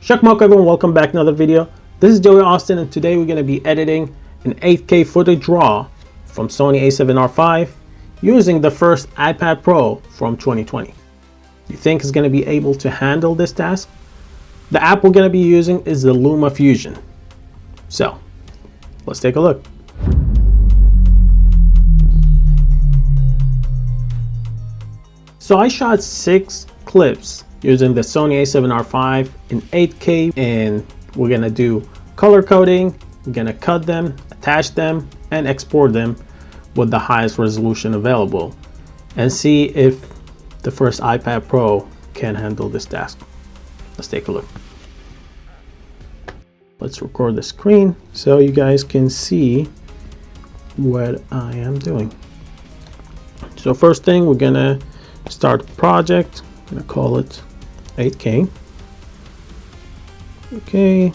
Shako Mako, everyone, welcome back to another video. This is Joey Austin, and today we're going to be editing an 8K footage RAW from Sony a7RV using the first iPad Pro from 2020. You think it's going to be able to handle this task? The app we're going to be using is the LumaFusion. So, let's take a look. So I shot 6 clips using the Sony a7RV in 8K, and we're gonna do color coding. We're gonna cut them, attach them, and export them with the highest resolution available and see if the first iPad Pro can handle this task. Let's take a look. Let's record the screen so you guys can see what I am doing. So first thing, we're gonna start a project. I'm gonna call it 8K. Okay,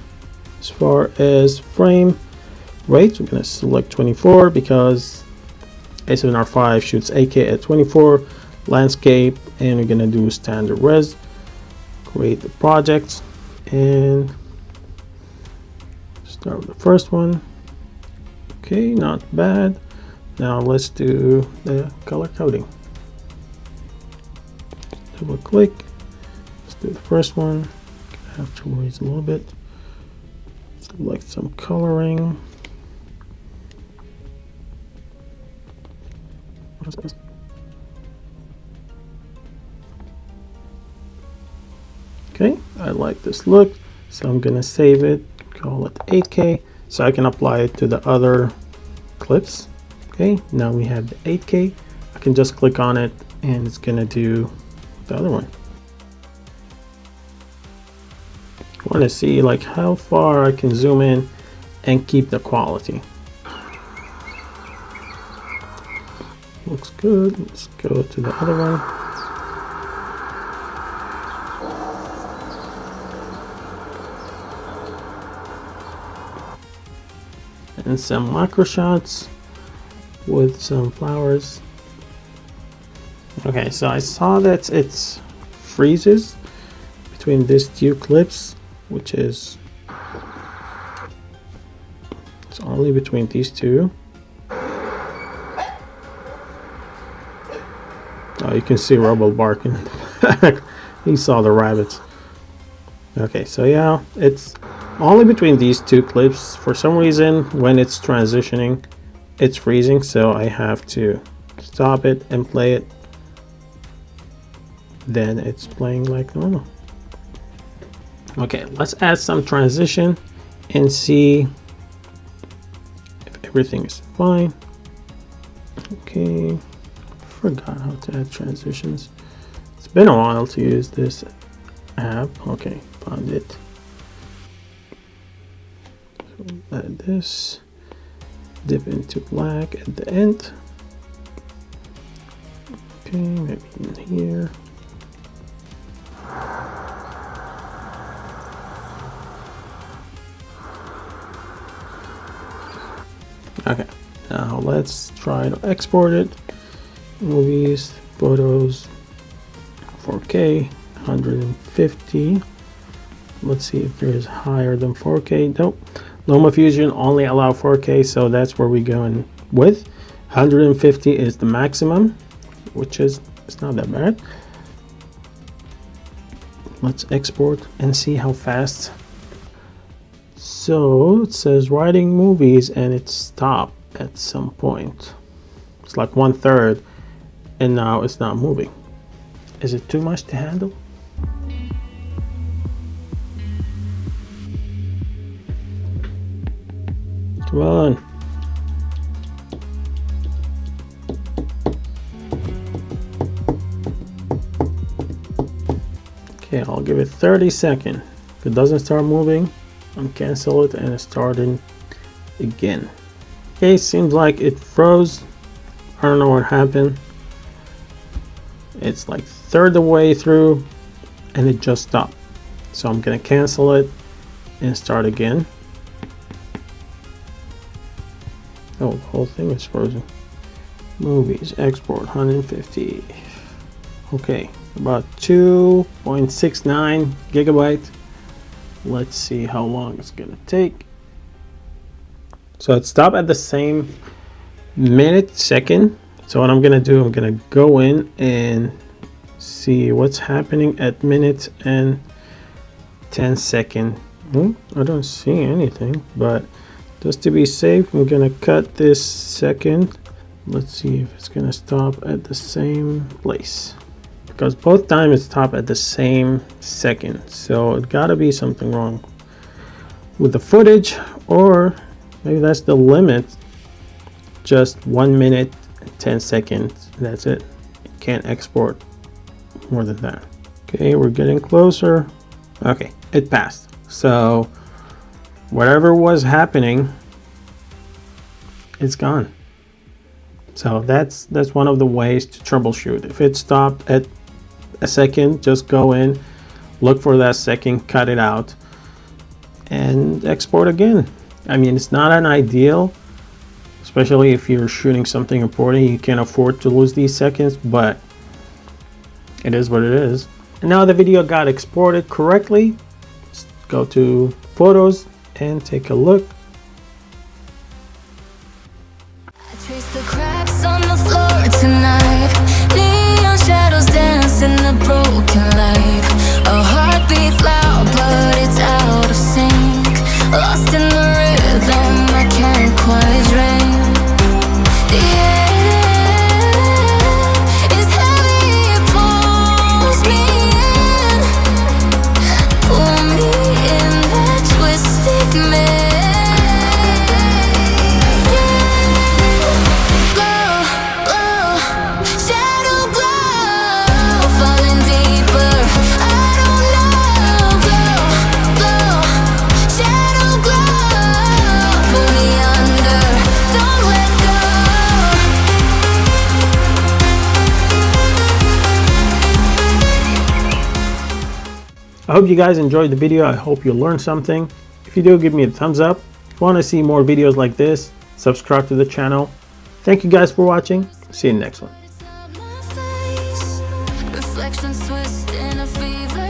as far as frame rate, we're gonna select 24 because a7RV shoots 8K at 24 landscape, and we're gonna do standard res. Create the project and start with the first one. Okay, not bad. Now let's do the color coding. Double click. Let's do the first one. I have to raise a little bit. Select some coloring. Okay, I like this look, so I'm gonna save it, call it 8K, so I can apply it to the other clips. Okay, now we have the 8K. I can just click on it and it's gonna do the other one. I want to see like how far I can zoom in and keep the quality. Looks good. Let's go to the other one. And some macro shots with some flowers. Okay, so I saw that it freezes between these two clips, which is it's only between these two. Oh, you can see Rebel barking. He saw the rabbits. Okay, so yeah, it's only between these two clips. For some reason, when it's transitioning, it's freezing, so I have to stop it and play it. Then it's playing like normal. Okay, let's add some transition and see if everything is fine. Okay, forgot how to add transitions. It's been a while to use this app. Okay, found it. So add this, dip into black at the end. Okay, maybe in here. Okay, now let's try to export it. Movies, photos, 4K, 150. Let's see if there's higher than 4K. Nope. LumaFusion only allow 4K, so that's where we're going with. 150 is the maximum, which is it's not that bad. Let's export and see how fast. So it says writing movies and it stopped at some point. It's like 1/3 and now it's not moving. Is it too much to handle? Come on. Okay, I'll give it 30 seconds. If it doesn't start moving, cancel it and start in again. Okay, seems like it froze. I don't know what happened. It's like 1/3 the way through and it just stopped. So I'm gonna cancel it and start again. Oh, the whole thing is frozen. Movies, export 150. Okay, about 2.69 gigabyte. Let's see how long it's gonna take. So it stopped at the same minute, second. So what I'm gonna do, I'm gonna go in and see what's happening at minute and 10 second. I don't see anything, but just to be safe, I'm gonna cut this second. Let's see if it's gonna stop at the same place, because both times it stopped at the same second. So it gotta be something wrong with the footage, or maybe that's the limit. Just 1 minute and 10 seconds. That's it. You can't export more than that. Okay, we're getting closer. Okay, it passed. So whatever was happening, it's gone. So that's one of the ways to troubleshoot. If it stopped at a second, just go in, look for that second, cut it out, and export again. I mean, it's not an ideal, especially if you're shooting something important. You can't afford to lose these seconds, but it is what it is. And now the video got exported correctly. Let's go to photos and take a look. I trace the cracks on the floor tonight. Neon shadows dance in the broken light. A heart beats loud, but it's out of sync. Lost in the rhythm, I can't quite dream. The air is heavy, it pulls me in. Pull me in that twisted maze. Glow, glow, shadow glow, falling deeper. I don't know. Glow, glow, shadow glow, pull me under. Don't let go. I hope you guys enjoyed the video. I hope you learned something. If you do, give me a thumbs up. If you want to see more videos like this, subscribe to the channel. Thank you guys for watching. See you in the next one. It's not my face. Reflections twist in a fever.